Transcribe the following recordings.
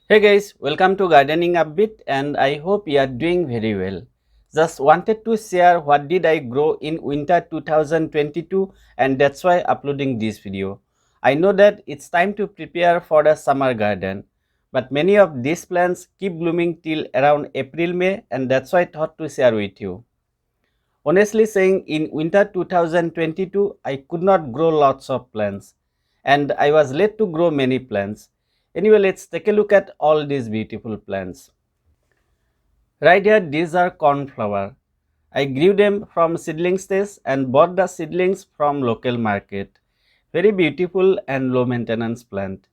Hey guys, welcome to Gardening Upbeat and I hope you are doing very well. Just wanted to share what did I grow in winter 2022 and that's why uploading this video. I know that it's time to prepare for the summer garden, but many of these plants keep blooming till around April-May and that's why I thought to share with you. Honestly saying, in winter 2022, I could not grow lots of plants and I was led to grow many plants. Anyway, let's take a look at all these beautiful plants. Right here, these are cornflower. I grew them from seedling stage and bought the seedlings from local market. Very beautiful and low maintenance plant.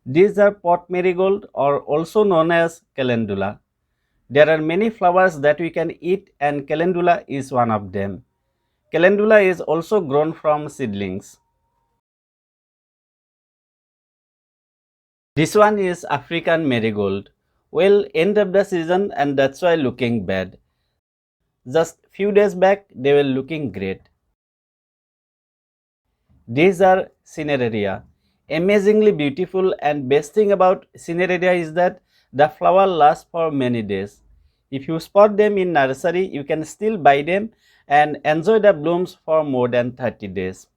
These are pot marigold or also known as calendula. There are many flowers that we can eat and calendula is one of them. Calendula is also grown from seedlings. This one is African marigold. Well, end of the season and that's why looking bad. Just few days back they were looking great. These are Cineraria. Amazingly beautiful, and best thing about Cineraria is that the flower lasts for many days. If you spot them in nursery, you can still buy them and enjoy the blooms for more than 30 days.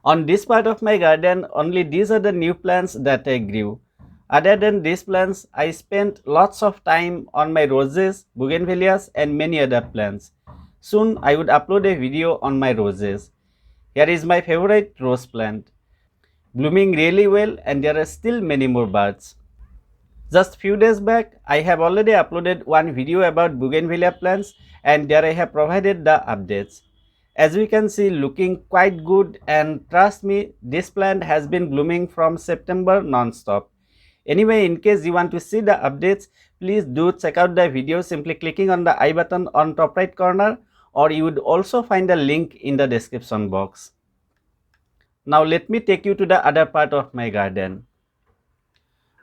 On this part of my garden, only these are the new plants that I grew. Other than these plants, I spent lots of time on my roses, bougainvilleas and many other plants. Soon I would upload a video on my roses. Here is my favorite rose plant, blooming really well and there are still many more buds. Just few days back, I have already uploaded one video about bougainvillea plants and there I have provided the updates. As we can see, looking quite good, and trust me, this plant has been blooming from September non-stop. Anyway, in case you want to see the updates, please do check out the video simply clicking on the I button on top right corner, or you would also find a link in the description box. Now let me take you to the other part of my garden.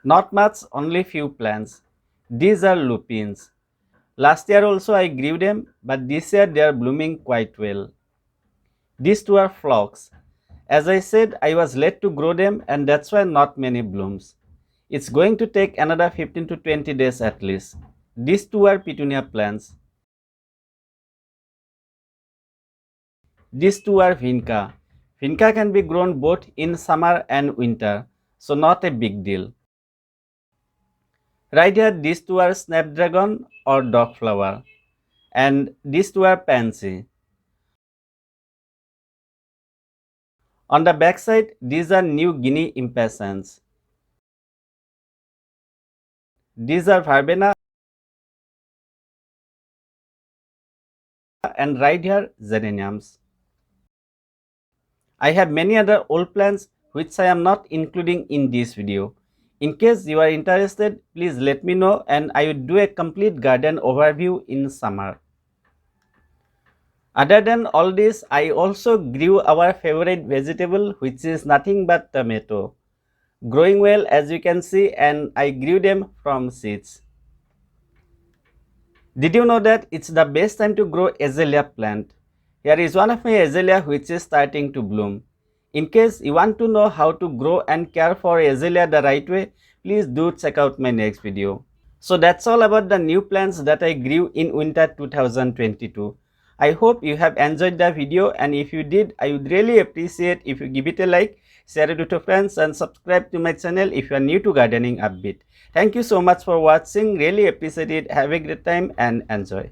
Not much, only few plants. These are lupins. Last year also I grew them, but this year they are blooming quite well. These two are phlox. As I said, I was late to grow them and that's why not many blooms. It's going to take another 15 to 20 days at least. These two are petunia plants. These two are vinca. Vinca can be grown both in summer and winter, so not a big deal. Right here, these two are Snapdragon or dog flower, and these two are Pansy. On the back side, these are new Guinea Impatiens. These are Verbena, and right here, Geraniums. I have many other old plants which I am not including in this video. In case you are interested, please let me know and I will do a complete garden overview in summer. Other than all this, I also grew our favorite vegetable, which is nothing but tomato. Growing well, as you can see, and I grew them from seeds. Did you know that it's the best time to grow azalea plant? Here is one of my azalea which is starting to bloom. In case you want to know how to grow and care for azalea the right way, please do check out my next video. So that's all about the new plants that I grew in winter 2022. I hope you have enjoyed the video, and if you did, I would really appreciate if you give it a like, share it with your friends and subscribe to my channel if you are new to Gardening Upbeat. Thank you so much for watching. Really appreciate it. Have a great time and enjoy.